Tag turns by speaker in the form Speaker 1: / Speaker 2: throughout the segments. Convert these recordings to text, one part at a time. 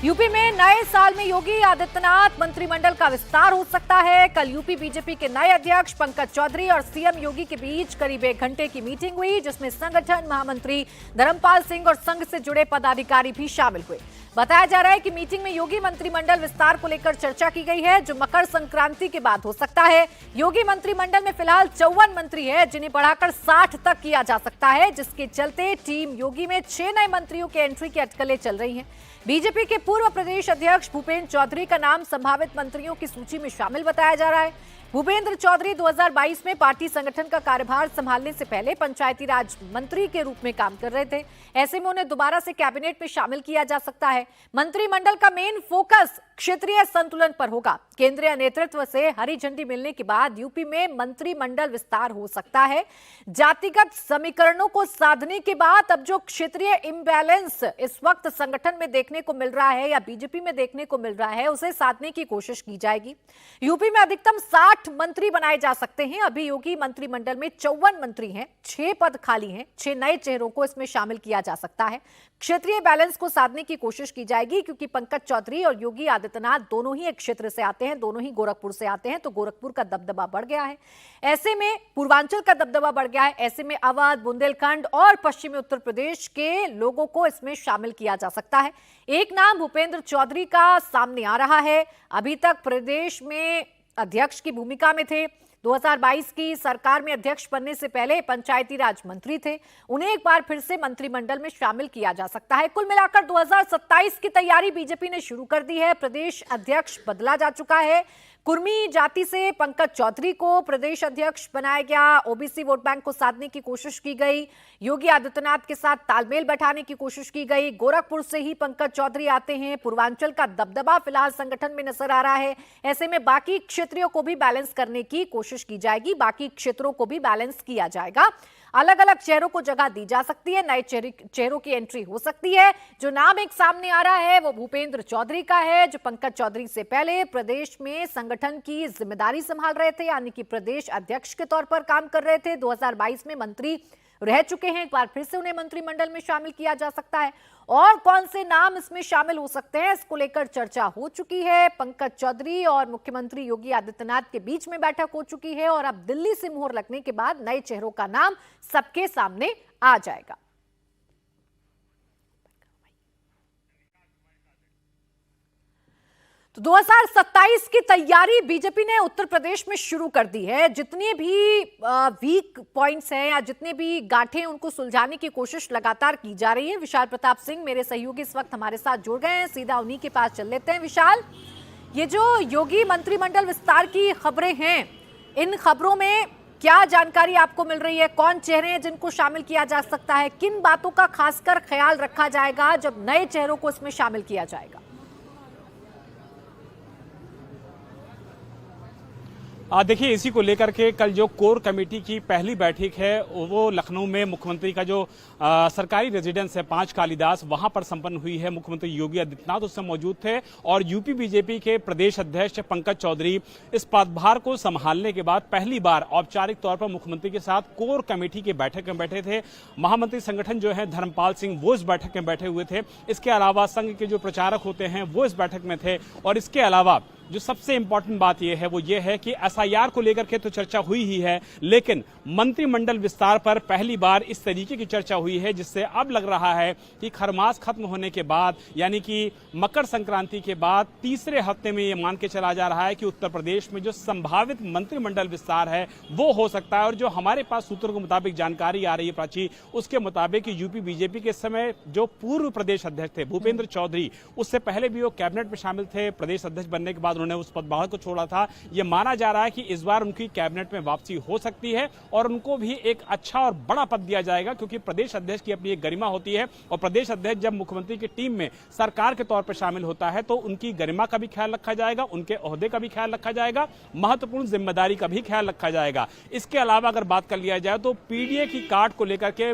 Speaker 1: UP में नए साल में योगी आदित्यनाथ मंत्रिमंडल का विस्तार हो सकता है। कल यूपी बीजेपी के नए अध्यक्ष पंकज चौधरी और सीएम योगी के बीच करीब 1 घंटे की मीटिंग हुई, जिसमें संगठन महामंत्री धर्मपाल सिंह और संघ से जुड़े पदाधिकारी भी शामिल हुए। बताया जा रहा है कि मीटिंग में योगी मंत्रिमंडल विस्तार को लेकर चर्चा की गई है, जो मकर संक्रांति के बाद हो सकता है। योगी मंत्रिमंडल में फिलहाल 54 मंत्री है, जिन्हें बढ़ाकर 60 तक किया जा सकता है, जिसके चलते टीम योगी में 6 नए मंत्रियों के एंट्री की अटकलें चल रही हैं। बीजेपी के पूर्व प्रदेश अध्यक्ष भूपेंद्र चौधरी का नाम संभावित मंत्रियों की सूची में शामिल बताया जा रहा है। भूपेंद्र चौधरी 2022 में पार्टी संगठन का कार्यभार संभालने से पहले पंचायती राज मंत्री के रूप में काम कर रहे थे। ऐसे में उन्हें दोबारा से कैबिनेट में शामिल किया जा सकता है। मंत्रिमंडल का मेन फोकस क्षेत्रीय संतुलन पर होगा। केंद्रीय नेतृत्व से हरी झंडी मिलने के बाद यूपी में मंत्रिमंडल विस्तार हो सकता है। जातिगत समीकरणों को साधने के बाद अब जो क्षेत्रीय इम्बैलेंस इस वक्त संगठन में देखने को मिल रहा है या बीजेपी में देखने को मिल रहा है, उसे साधने की कोशिश की जाएगी। यूपी में अधिकतम 60 मंत्री बनाए जा सकते हैं। अभी योगी मंत्रिमंडल में 54 मंत्री हैं, 6 पद खाली हैं, 6 नए चेहरों को इसमें शामिल किया जा सकता है। क्षेत्रीय बैलेंस को साधने की कोशिश की जाएगी, क्योंकि पंकज चौधरी और योगी आदित्यनाथ दोनों ही एक क्षेत्र से आते हैं, दोनों ही गोरखपुर से आते हैं, तो गोरखपुर का दबदबा बढ़ गया है। ऐसे में पूर्वांचल का दबदबा बढ़ गया है। ऐसे में अवध, बुंदेलखंड और पश्चिमी उत्तर प्रदेश के लोगों को इसमें शामिल किया जा सकता है। एक नाम भूपेंद्र चौधरी का सामने आ रहा है। अभी तक प्रदेश में अध्यक्ष की भूमिका में थे। 2022 की सरकार में अध्यक्ष बनने से पहले पंचायती राज मंत्री थे। उन्हें एक बार फिर से मंत्रिमंडल में शामिल किया जा सकता है। कुल मिलाकर 2027 की तैयारी बीजेपी ने शुरू कर दी है। प्रदेश अध्यक्ष बदला जा चुका है। कुर्मी जाति से पंकज चौधरी को प्रदेश अध्यक्ष बनाया गया। ओबीसी वोट बैंक को साधने की कोशिश की गई। योगी आदित्यनाथ के साथ तालमेल बैठाने की कोशिश की गई। गोरखपुर से ही पंकज चौधरी आते हैं। पूर्वांचल का दबदबा फिलहाल संगठन में नजर आ रहा है। ऐसे में बाकी क्षेत्रों को भी बैलेंस करने की कोशिश की जाएगी। बाकी क्षेत्रों को भी बैलेंस किया जाएगा। अलग अलग चेहरों को जगह दी जा सकती है। नए चेहरों की एंट्री हो सकती है। जो नाम एक सामने आ रहा है वो भूपेंद्र चौधरी का है, जो पंकज चौधरी से पहले प्रदेश में संगठन की जिम्मेदारी संभाल रहे थे, यानी कि प्रदेश अध्यक्ष के तौर पर काम कर रहे थे। 2022 में मंत्री रह चुके हैं। एक बार फिर से उन्हें मंत्रिमंडल में शामिल किया जा सकता है। और कौन से नाम इसमें शामिल हो सकते हैं, इसको लेकर चर्चा हो चुकी है। पंकज चौधरी और मुख्यमंत्री योगी आदित्यनाथ के बीच में बैठक हो चुकी है और अब दिल्ली से मुहर लगने के बाद नए चेहरों का नाम सबके सामने आ जाएगा। तो 2027 की तैयारी बीजेपी ने उत्तर प्रदेश में शुरू कर दी है। जितने भी वीक पॉइंट्स हैं या जितने भी गांठें हैं, उनको सुलझाने की कोशिश लगातार की जा रही है। विशाल प्रताप सिंह मेरे सहयोगी इस वक्त हमारे साथ जुड़ गए हैं। सीधा उन्हीं के पास चल लेते हैं। विशाल, ये जो योगी मंत्रिमंडल विस्तार की खबरें हैं, इन खबरों में क्या जानकारी आपको मिल रही है? कौन चेहरे हैं जिनको शामिल किया जा सकता है? किन बातों का खासकर ख्याल रखा जाएगा जब नए चेहरों को इसमें शामिल किया जाएगा?
Speaker 2: देखिए, इसी को लेकर के कल जो कोर कमेटी की पहली बैठक है वो लखनऊ में मुख्यमंत्री का जो सरकारी रेजिडेंस है 5 कालीदास, वहां पर संपन्न हुई है। मुख्यमंत्री योगी आदित्यनाथ उसमें मौजूद थे और यूपी बीजेपी के प्रदेश अध्यक्ष पंकज चौधरी इस पदभार को संभालने के बाद पहली बार औपचारिक तौर पर मुख्यमंत्री के साथ कोर कमेटी की बैठक में बैठे थे। महामंत्री संगठन जो है धर्मपाल सिंह, वो इस बैठक में बैठे हुए थे। इसके अलावा संघ के जो प्रचारक होते हैं वो इस बैठक में थे। और इसके अलावा जो सबसे इंपॉर्टेंट बात यह है वो ये है कि एसआईआर को लेकर के तो चर्चा हुई ही है, लेकिन मंत्रिमंडल विस्तार पर पहली बार इस तरीके की चर्चा हुई है, जिससे अब लग रहा है कि खरमास खत्म होने के बाद, यानी कि मकर संक्रांति के बाद तीसरे हफ्ते में ये मान के चला जा रहा है कि उत्तर प्रदेश में जो संभावित मंत्रिमंडल विस्तार है वो हो सकता है। और जो हमारे पास सूत्रों के मुताबिक जानकारी आ रही है प्राची, उसके मुताबिक यूपी बीजेपी के समय जो पूर्व प्रदेश अध्यक्ष थे भूपेंद्र चौधरी, उससे पहले भी वो कैबिनेट में शामिल थे। प्रदेश अध्यक्ष बनने के बाद उन्होंने उस पदभार को छोड़ा था। यह माना जा रहा है कि इस बार उनकी कैबिनेट में वापसी हो सकती है और उनको भी एक अच्छा और बड़ा पद दिया जाएगा, क्योंकि प्रदेश अध्यक्ष की अपनी एक गरिमा होती है और प्रदेश अध्यक्ष जब मुख्यमंत्री की टीम में सरकार के तौर पर शामिल होता है तो उनकी गरिमा का भी ख्याल रखा जाएगा, उनके ओहदे का भी ख्याल रखा जाएगा, महत्वपूर्ण जिम्मेदारी का भी ख्याल रखा जाएगा। इसके अलावा अगर बात कर लिया जाए तो पीडीए की काट को लेकर के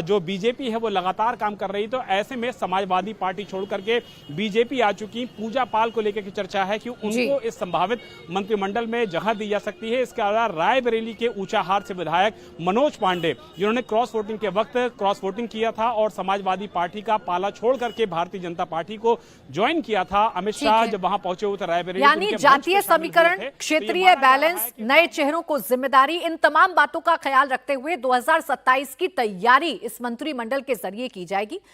Speaker 2: जो बीजेपी है वो लगातार काम कर रही, तो ऐसे में समाजवादी पार्टी छोड़ करके बीजेपी आ चुकी। पूजा पाल को लेकर की चर्चा है कि कि उनको इस संभावित मंत्रिमंडल में जगह दी जा सकती है। इसके अलावा रायबरेली के ऊंचाहार से विधायक मनोज पांडे, जिन्होंने क्रॉस वोटिंग के वक्त क्रॉस वोटिंग किया था और समाजवादी पार्टी का पाला छोड़ करके भारतीय जनता पार्टी को ज्वाइन किया था। अमित शाह जब वहां पहुंचे हुए थे रायबरेली,
Speaker 1: यानी जातीय समीकरण, क्षेत्रीय बैलेंस, नए चेहरों को जिम्मेदारी, इन तमाम बातों का ख्याल रखते हुए 2027 की तैयारी इस मंत्रिमंडल के जरिए की जाएगी।